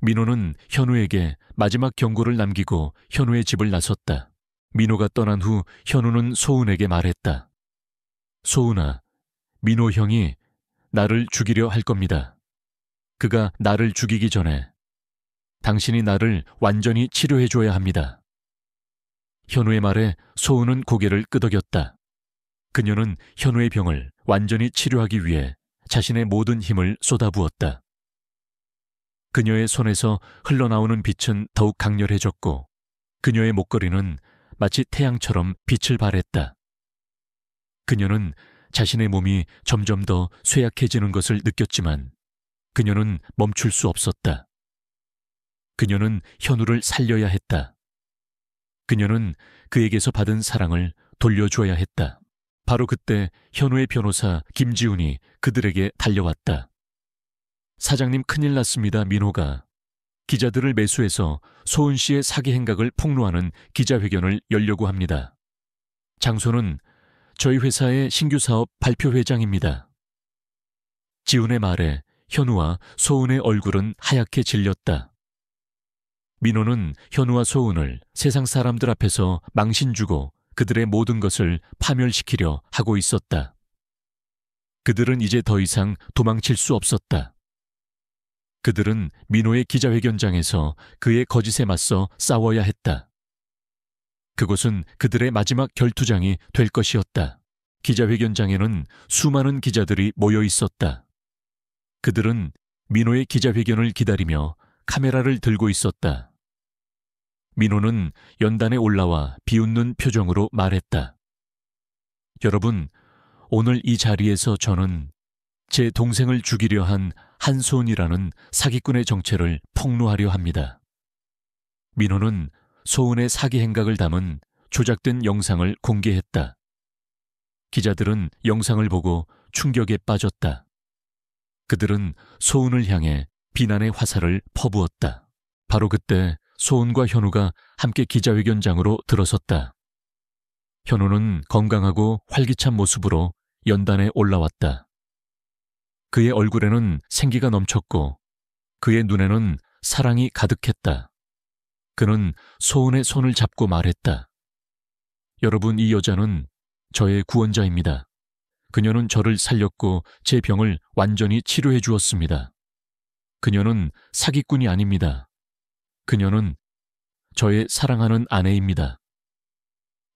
민호는 현우에게 마지막 경고를 남기고 현우의 집을 나섰다. 민호가 떠난 후 현우는 소은에게 말했다. 소은아, 민호 형이 나를 죽이려 할 겁니다. 그가 나를 죽이기 전에 당신이 나를 완전히 치료해줘야 합니다. 현우의 말에 소은은 고개를 끄덕였다. 그녀는 현우의 병을 완전히 치료하기 위해 자신의 모든 힘을 쏟아부었다. 그녀의 손에서 흘러나오는 빛은 더욱 강렬해졌고 그녀의 목걸이는 마치 태양처럼 빛을 발했다. 그녀는 자신의 몸이 점점 더 쇠약해지는 것을 느꼈지만 그녀는 멈출 수 없었다. 그녀는 현우를 살려야 했다. 그녀는 그에게서 받은 사랑을 돌려줘야 했다. 바로 그때 현우의 변호사 김지훈이 그들에게 달려왔다. 사장님, 큰일 났습니다. 민호가 기자들을 매수해서 소은 씨의 사기 행각을 폭로하는 기자회견을 열려고 합니다. 장소는 저희 회사의 신규 사업 발표회장입니다. 지훈의 말에 현우와 소은의 얼굴은 하얗게 질렸다. 민호는 현우와 소은을 세상 사람들 앞에서 망신 주고 그들의 모든 것을 파멸시키려 하고 있었다. 그들은 이제 더 이상 도망칠 수 없었다. 그들은 민호의 기자회견장에서 그의 거짓에 맞서 싸워야 했다. 그곳은 그들의 마지막 결투장이 될 것이었다. 기자회견장에는 수많은 기자들이 모여 있었다. 그들은 민호의 기자회견을 기다리며 카메라를 들고 있었다. 민호는 연단에 올라와 비웃는 표정으로 말했다. 여러분, 오늘 이 자리에서 저는 제 동생을 죽이려 한 한소은이라는 사기꾼의 정체를 폭로하려 합니다. 민호는 소은의 사기 행각을 담은 조작된 영상을 공개했다. 기자들은 영상을 보고 충격에 빠졌다. 그들은 소은을 향해 비난의 화살을 퍼부었다. 바로 그때 소은과 현우가 함께 기자회견장으로 들어섰다. 현우는 건강하고 활기찬 모습으로 연단에 올라왔다. 그의 얼굴에는 생기가 넘쳤고 그의 눈에는 사랑이 가득했다. 그는 소은의 손을 잡고 말했다. 여러분, 이 여자는 저의 구원자입니다. 그녀는 저를 살렸고 제 병을 완전히 치료해 주었습니다. 그녀는 사기꾼이 아닙니다. 그녀는 저의 사랑하는 아내입니다.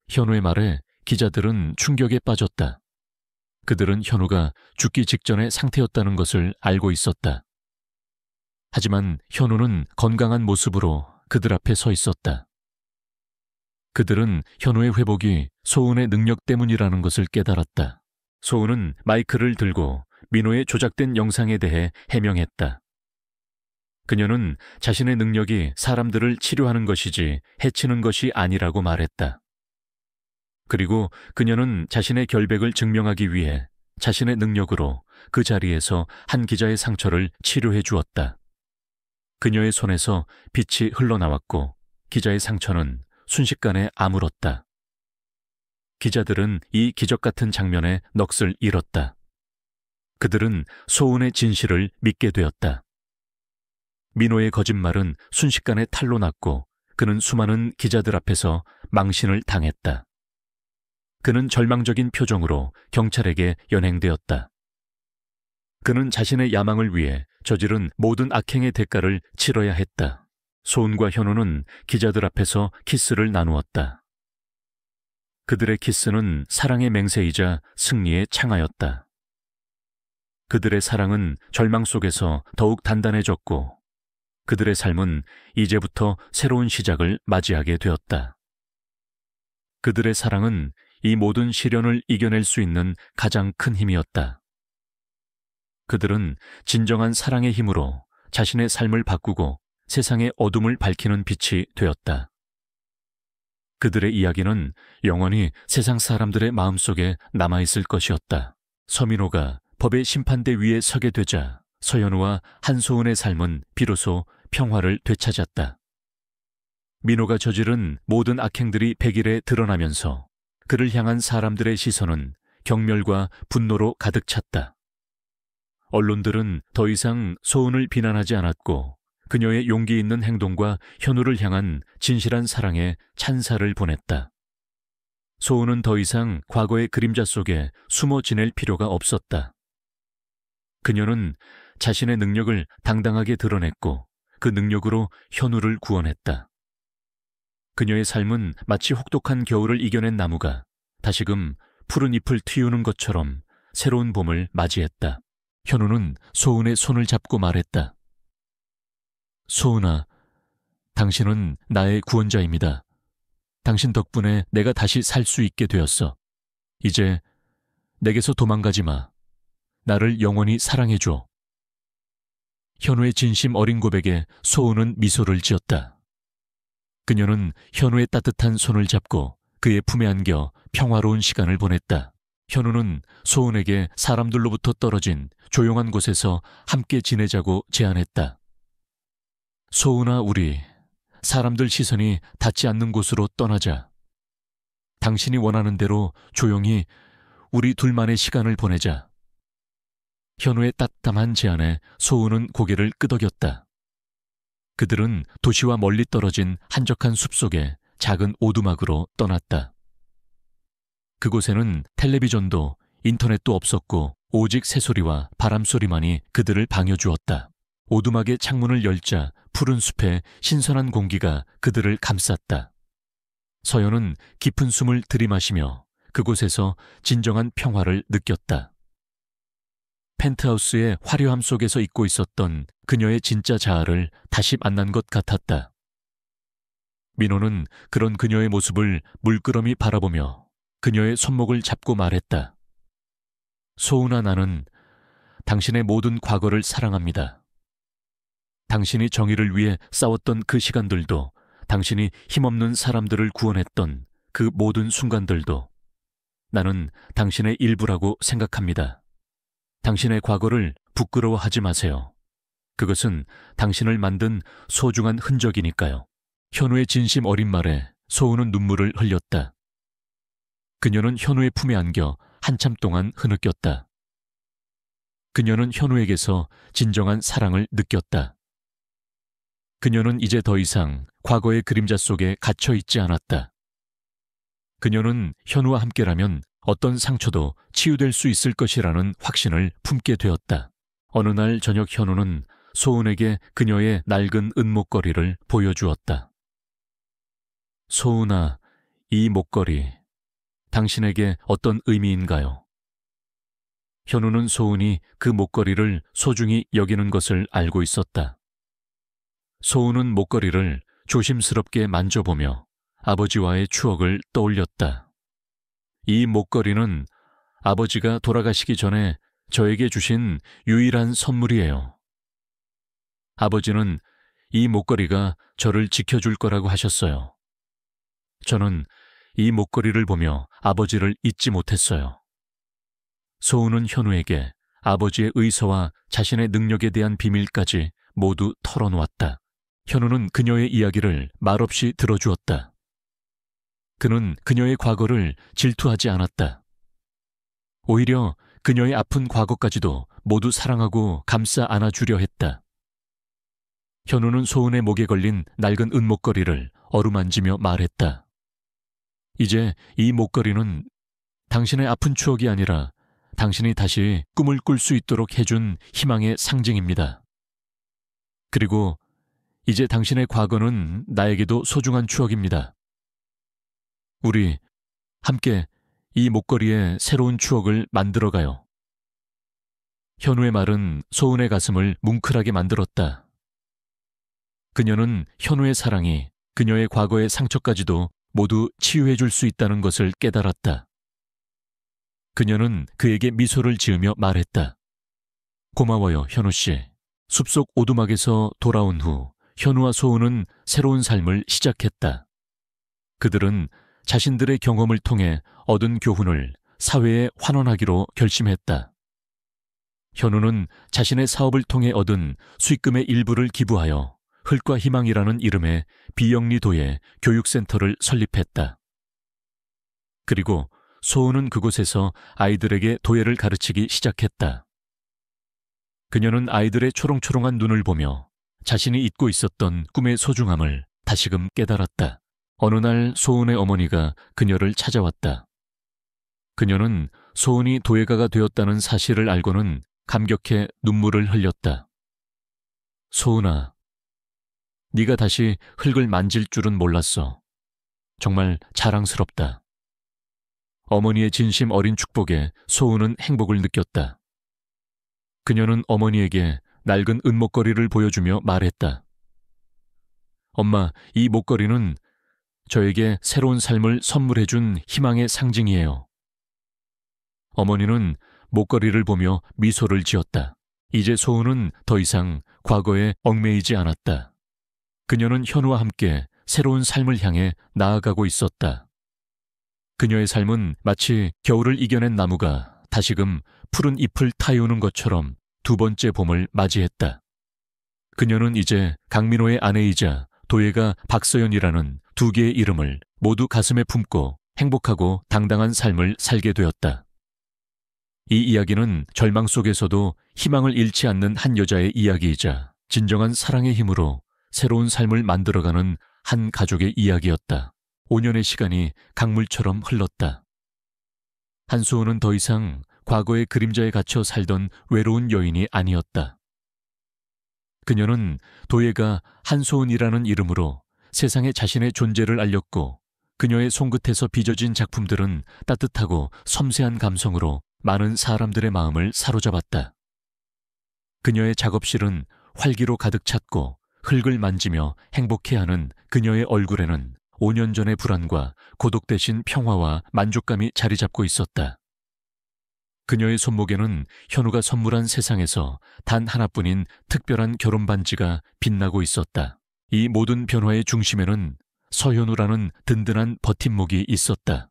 현우의 말에 기자들은 충격에 빠졌다. 그들은 현우가 죽기 직전의 상태였다는 것을 알고 있었다. 하지만 현우는 건강한 모습으로 그들 앞에 서 있었다. 그들은 현우의 회복이 소은의 능력 때문이라는 것을 깨달았다. 소은은 마이크를 들고 민호의 조작된 영상에 대해 해명했다. 그녀는 자신의 능력이 사람들을 치료하는 것이지 해치는 것이 아니라고 말했다. 그리고 그녀는 자신의 결백을 증명하기 위해 자신의 능력으로 그 자리에서 한 기자의 상처를 치료해 주었다. 그녀의 손에서 빛이 흘러나왔고 기자의 상처는 순식간에 아물었다. 기자들은 이 기적 같은 장면에 넋을 잃었다. 그들은 소은의 진실을 믿게 되었다. 민호의 거짓말은 순식간에 탄로 났고 그는 수많은 기자들 앞에서 망신을 당했다. 그는 절망적인 표정으로 경찰에게 연행되었다. 그는 자신의 야망을 위해 저지른 모든 악행의 대가를 치러야 했다. 소은과 현우는 기자들 앞에서 키스를 나누었다. 그들의 키스는 사랑의 맹세이자 승리의 창하였다. 그들의 사랑은 절망 속에서 더욱 단단해졌고 그들의 삶은 이제부터 새로운 시작을 맞이하게 되었다. 그들의 사랑은 이 모든 시련을 이겨낼 수 있는 가장 큰 힘이었다. 그들은 진정한 사랑의 힘으로 자신의 삶을 바꾸고 세상의 어둠을 밝히는 빛이 되었다. 그들의 이야기는 영원히 세상 사람들의 마음속에 남아있을 것이었다. 서민호가 법의 심판대 위에 서게 되자 서현우와 한소은의 삶은 비로소 평화를 되찾았다. 민호가 저지른 모든 악행들이 백일에 드러나면서 그를 향한 사람들의 시선은 경멸과 분노로 가득 찼다. 언론들은 더 이상 소은을 비난하지 않았고 그녀의 용기 있는 행동과 현우를 향한 진실한 사랑에 찬사를 보냈다. 소은은 더 이상 과거의 그림자 속에 숨어 지낼 필요가 없었다. 그녀는 자신의 능력을 당당하게 드러냈고 그 능력으로 현우를 구원했다. 그녀의 삶은 마치 혹독한 겨울을 이겨낸 나무가 다시금 푸른 잎을 틔우는 것처럼 새로운 봄을 맞이했다. 현우는 소은의 손을 잡고 말했다. 소은아, 당신은 나의 구원자입니다. 당신 덕분에 내가 다시 살 수 있게 되었어. 이제 내게서 도망가지 마. 나를 영원히 사랑해줘. 현우의 진심 어린 고백에 소은은 미소를 지었다. 그녀는 현우의 따뜻한 손을 잡고 그의 품에 안겨 평화로운 시간을 보냈다. 현우는 소은에게 사람들로부터 떨어진 조용한 곳에서 함께 지내자고 제안했다. 소은아, 우리 사람들 시선이 닿지 않는 곳으로 떠나자. 당신이 원하는 대로 조용히 우리 둘만의 시간을 보내자. 현우의 따뜻한 제안에 소은은 고개를 끄덕였다. 그들은 도시와 멀리 떨어진 한적한 숲속의 작은 오두막으로 떠났다. 그곳에는 텔레비전도 인터넷도 없었고 오직 새소리와 바람소리만이 그들을 방해주었다. 오두막의 창문을 열자 푸른 숲에 신선한 공기가 그들을 감쌌다. 서연은 깊은 숨을 들이마시며 그곳에서 진정한 평화를 느꼈다. 펜트하우스의 화려함 속에서 잊고 있었던 그녀의 진짜 자아를 다시 만난 것 같았다. 민호는 그런 그녀의 모습을 물끄러미 바라보며 그녀의 손목을 잡고 말했다. 소은아, 나는 당신의 모든 과거를 사랑합니다. 당신이 정의를 위해 싸웠던 그 시간들도, 당신이 힘없는 사람들을 구원했던 그 모든 순간들도 나는 당신의 일부라고 생각합니다. 당신의 과거를 부끄러워하지 마세요. 그것은 당신을 만든 소중한 흔적이니까요. 현우의 진심 어린 말에 소은은 눈물을 흘렸다. 그녀는 현우의 품에 안겨 한참 동안 흐느꼈다. 그녀는 현우에게서 진정한 사랑을 느꼈다. 그녀는 이제 더 이상 과거의 그림자 속에 갇혀 있지 않았다. 그녀는 현우와 함께라면 어떤 상처도 치유될 수 있을 것이라는 확신을 품게 되었다. 어느 날 저녁 현우는 소은에게 그녀의 낡은 은목걸이를 보여주었다. 소은아, 이 목걸이 당신에게 어떤 의미인가요? 현우는 소은이 그 목걸이를 소중히 여기는 것을 알고 있었다. 소은은 목걸이를 조심스럽게 만져보며 아버지와의 추억을 떠올렸다. 이 목걸이는 아버지가 돌아가시기 전에 저에게 주신 유일한 선물이에요. 아버지는 이 목걸이가 저를 지켜줄 거라고 하셨어요. 저는 이 목걸이를 보며 아버지를 잊지 못했어요. 소은은 현우에게 아버지의 의사와 자신의 능력에 대한 비밀까지 모두 털어놓았다. 현우는 그녀의 이야기를 말없이 들어주었다. 그는 그녀의 과거를 질투하지 않았다. 오히려 그녀의 아픈 과거까지도 모두 사랑하고 감싸 안아주려 했다. 현우는 소은의 목에 걸린 낡은 은목걸이를 어루만지며 말했다. 이제 이 목걸이는 당신의 아픈 추억이 아니라 당신이 다시 꿈을 꿀 수 있도록 해준 희망의 상징입니다. 그리고 이제 당신의 과거는 나에게도 소중한 추억입니다. 우리 함께 이 목걸이에 새로운 추억을 만들어가요. 현우의 말은 소은의 가슴을 뭉클하게 만들었다. 그녀는 현우의 사랑이 그녀의 과거의 상처까지도 모두 치유해 줄 수 있다는 것을 깨달았다. 그녀는 그에게 미소를 지으며 말했다. 고마워요, 현우 씨. 숲속 오두막에서 돌아온 후 현우와 소은은 새로운 삶을 시작했다. 그들은 자신들의 경험을 통해 얻은 교훈을 사회에 환원하기로 결심했다. 현우는 자신의 사업을 통해 얻은 수익금의 일부를 기부하여 흙과 희망이라는 이름의 비영리도에 교육센터를 설립했다. 그리고 소은은 그곳에서 아이들에게 도예를 가르치기 시작했다. 그녀는 아이들의 초롱초롱한 눈을 보며 자신이 잊고 있었던 꿈의 소중함을 다시금 깨달았다. 어느 날 소은의 어머니가 그녀를 찾아왔다. 그녀는 소은이 도예가가 되었다는 사실을 알고는 감격해 눈물을 흘렸다. 소은아, 네가 다시 흙을 만질 줄은 몰랐어. 정말 자랑스럽다. 어머니의 진심 어린 축복에 소은은 행복을 느꼈다. 그녀는 어머니에게 낡은 은목걸이를 보여주며 말했다. 엄마, 이 목걸이는 저에게 새로운 삶을 선물해준 희망의 상징이에요. 어머니는 목걸이를 보며 미소를 지었다. 이제 소은은 더 이상 과거에 얽매이지 않았다. 그녀는 현우와 함께 새로운 삶을 향해 나아가고 있었다. 그녀의 삶은 마치 겨울을 이겨낸 나무가 다시금 푸른 잎을 타이우는 것처럼 두 번째 봄을 맞이했다. 그녀는 이제 강민호의 아내이자 도예가 박서연이라는 두 개의 이름을 모두 가슴에 품고 행복하고 당당한 삶을 살게 되었다. 이 이야기는 절망 속에서도 희망을 잃지 않는 한 여자의 이야기이자 진정한 사랑의 힘으로 새로운 삶을 만들어가는 한 가족의 이야기였다. 5년의 시간이 강물처럼 흘렀다. 한소은은 더 이상 과거의 그림자에 갇혀 살던 외로운 여인이 아니었다. 그녀는 도예가 한소은이라는 이름으로 세상에 자신의 존재를 알렸고 그녀의 손끝에서 빚어진 작품들은 따뜻하고 섬세한 감성으로 많은 사람들의 마음을 사로잡았다. 그녀의 작업실은 활기로 가득 찼고 흙을 만지며 행복해하는 그녀의 얼굴에는 5년 전의 불안과 고독 대신 평화와 만족감이 자리 잡고 있었다. 그녀의 손목에는 현우가 선물한 세상에서 단 하나뿐인 특별한 결혼 반지가 빛나고 있었다. 이 모든 변화의 중심에는 서현우라는 든든한 버팀목이 있었다.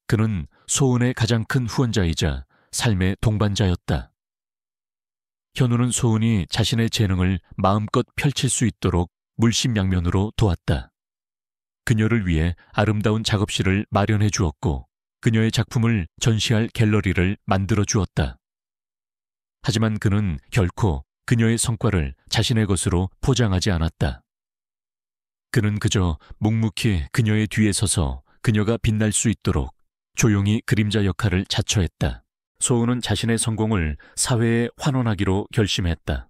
그는 소은의 가장 큰 후원자이자 삶의 동반자였다. 현우는 소은이 자신의 재능을 마음껏 펼칠 수 있도록 물심양면으로 도왔다. 그녀를 위해 아름다운 작업실을 마련해 주었고 그녀의 작품을 전시할 갤러리를 만들어 주었다. 하지만 그는 결코 그녀의 성과를 자신의 것으로 포장하지 않았다. 그는 그저 묵묵히 그녀의 뒤에 서서 그녀가 빛날 수 있도록 조용히 그림자 역할을 자처했다. 소은은 자신의 성공을 사회에 환원하기로 결심했다.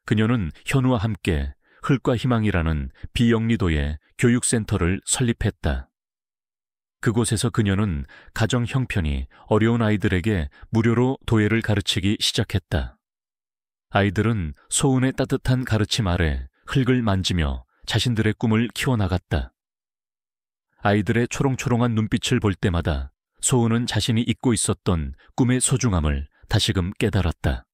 그녀는 현우와 함께 흙과 희망이라는 비영리도의 교육센터를 설립했다. 그곳에서 그녀는 가정 형편이 어려운 아이들에게 무료로 도예를 가르치기 시작했다. 아이들은 소은의 따뜻한 가르침 아래 흙을 만지며 자신들의 꿈을 키워나갔다. 아이들의 초롱초롱한 눈빛을 볼 때마다 소은은 자신이 잊고 있었던 꿈의 소중함을 다시금 깨달았다.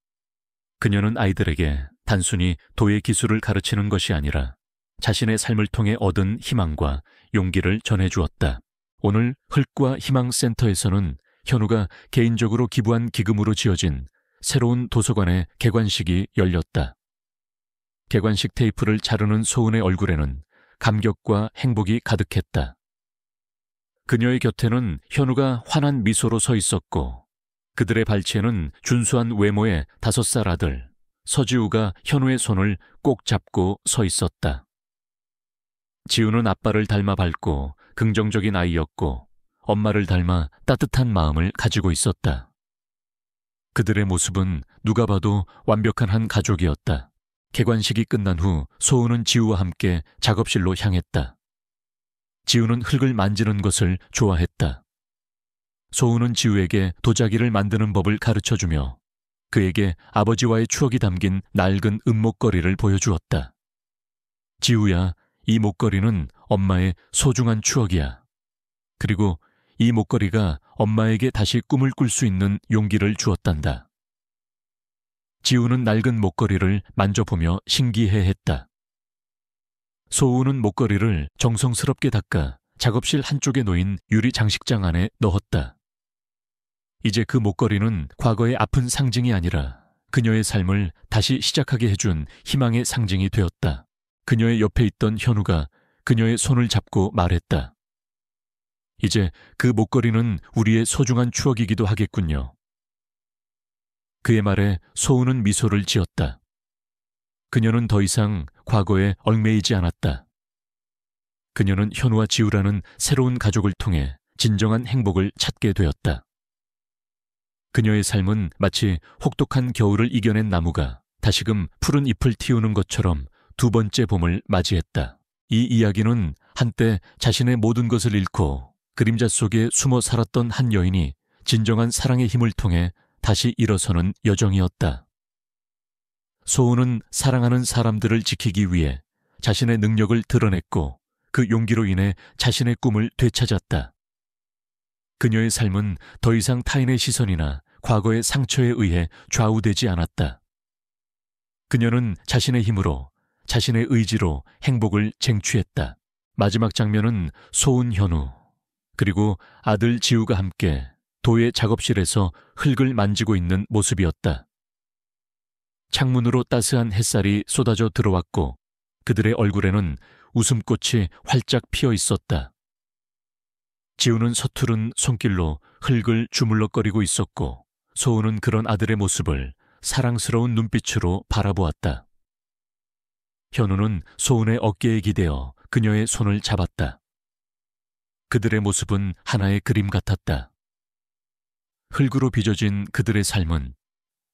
그녀는 아이들에게 단순히 도예 기술을 가르치는 것이 아니라 자신의 삶을 통해 얻은 희망과 용기를 전해주었다. 오늘 흙과 희망센터에서는 현우가 개인적으로 기부한 기금으로 지어진 새로운 도서관의 개관식이 열렸다. 개관식 테이프를 자르는 소은의 얼굴에는 감격과 행복이 가득했다. 그녀의 곁에는 현우가 환한 미소로 서 있었고 그들의 발치에는 준수한 외모의 5살 아들 서지우가 현우의 손을 꼭 잡고 서 있었다. 지우는 아빠를 닮아 밝고 긍정적인 아이였고 엄마를 닮아 따뜻한 마음을 가지고 있었다. 그들의 모습은 누가 봐도 완벽한 한 가족이었다. 개관식이 끝난 후 소은은 지우와 함께 작업실로 향했다. 지우는 흙을 만지는 것을 좋아했다. 소은은 지우에게 도자기를 만드는 법을 가르쳐주며 그에게 아버지와의 추억이 담긴 낡은 은목걸이를 보여주었다. 지우야, 이 목걸이는 엄마의 소중한 추억이야. 그리고 이 목걸이가 엄마에게 다시 꿈을 꿀 수 있는 용기를 주었단다. 지우는 낡은 목걸이를 만져보며 신기해했다. 소우는 목걸이를 정성스럽게 닦아 작업실 한쪽에 놓인 유리 장식장 안에 넣었다. 이제 그 목걸이는 과거의 아픈 상징이 아니라 그녀의 삶을 다시 시작하게 해준 희망의 상징이 되었다. 그녀의 옆에 있던 현우가 그녀의 손을 잡고 말했다. 이제 그 목걸이는 우리의 소중한 추억이기도 하겠군요. 그의 말에 소은은 미소를 지었다. 그녀는 더 이상 과거에 얽매이지 않았다. 그녀는 현우와 지우라는 새로운 가족을 통해 진정한 행복을 찾게 되었다. 그녀의 삶은 마치 혹독한 겨울을 이겨낸 나무가 다시금 푸른 잎을 틔우는 것처럼 두 번째 봄을 맞이했다. 이 이야기는 한때 자신의 모든 것을 잃고 그림자 속에 숨어 살았던 한 여인이 진정한 사랑의 힘을 통해 다시 일어서는 여정이었다. 소은은 사랑하는 사람들을 지키기 위해 자신의 능력을 드러냈고 그 용기로 인해 자신의 꿈을 되찾았다. 그녀의 삶은 더 이상 타인의 시선이나 과거의 상처에 의해 좌우되지 않았다. 그녀는 자신의 힘으로, 자신의 의지로 행복을 쟁취했다. 마지막 장면은 소은 현우, 그리고 아들 지우가 함께 도예 작업실에서 흙을 만지고 있는 모습이었다. 창문으로 따스한 햇살이 쏟아져 들어왔고 그들의 얼굴에는 웃음꽃이 활짝 피어 있었다. 지우는 서투른 손길로 흙을 주물럭거리고 있었고 소은은 그런 아들의 모습을 사랑스러운 눈빛으로 바라보았다. 현우는 소은의 어깨에 기대어 그녀의 손을 잡았다. 그들의 모습은 하나의 그림 같았다. 흙으로 빚어진 그들의 삶은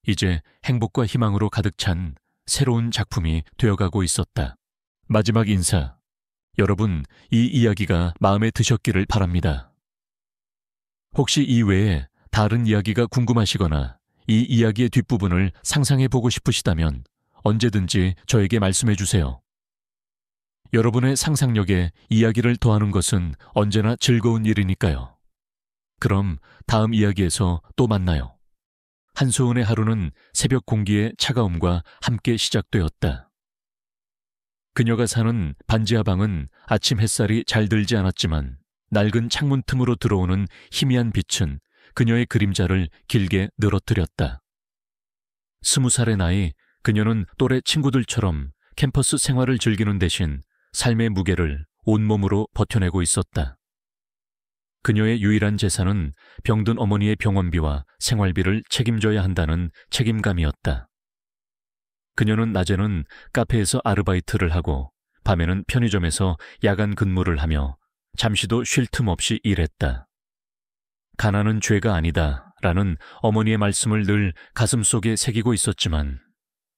이제 행복과 희망으로 가득 찬 새로운 작품이 되어가고 있었다. 마지막 인사. 여러분, 이 이야기가 마음에 드셨기를 바랍니다. 혹시 이 외에 다른 이야기가 궁금하시거나 이 이야기의 뒷부분을 상상해보고 싶으시다면 언제든지 저에게 말씀해 주세요. 여러분의 상상력에 이야기를 더하는 것은 언제나 즐거운 일이니까요. 그럼 다음 이야기에서 또 만나요. 한소은의 하루는 새벽 공기의 차가움과 함께 시작되었다. 그녀가 사는 반지하 방은 아침 햇살이 잘 들지 않았지만 낡은 창문 틈으로 들어오는 희미한 빛은 그녀의 그림자를 길게 늘어뜨렸다. 20살의 나이, 그녀는 또래 친구들처럼 캠퍼스 생활을 즐기는 대신 삶의 무게를 온몸으로 버텨내고 있었다. 그녀의 유일한 재산은 병든 어머니의 병원비와 생활비를 책임져야 한다는 책임감이었다. 그녀는 낮에는 카페에서 아르바이트를 하고 밤에는 편의점에서 야간 근무를 하며 잠시도 쉴 틈 없이 일했다. 가난은 죄가 아니다 라는 어머니의 말씀을 늘 가슴속에 새기고 있었지만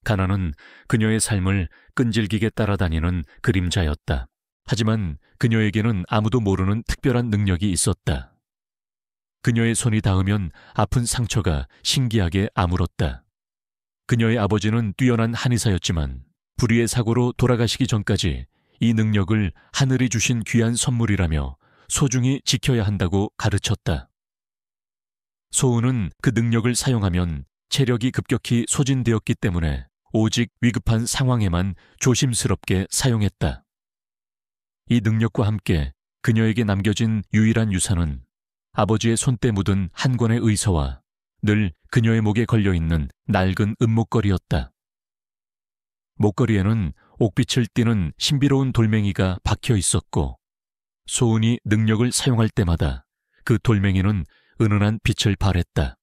가난은 그녀의 삶을 끈질기게 따라다니는 그림자였다. 하지만 그녀에게는 아무도 모르는 특별한 능력이 있었다. 그녀의 손이 닿으면 아픈 상처가 신기하게 아물었다. 그녀의 아버지는 뛰어난 한의사였지만 불의의 사고로 돌아가시기 전까지 이 능력을 하늘이 주신 귀한 선물이라며 소중히 지켜야 한다고 가르쳤다. 소은은 그 능력을 사용하면 체력이 급격히 소진되었기 때문에 오직 위급한 상황에만 조심스럽게 사용했다. 이 능력과 함께 그녀에게 남겨진 유일한 유산은 아버지의 손때 묻은 한 권의 의서와 늘 그녀의 목에 걸려있는 낡은 은목걸이였다. 목걸이에는 옥빛을 띠는 신비로운 돌멩이가 박혀 있었고 소은이 능력을 사용할 때마다 그 돌멩이는 은은한 빛을 발했다.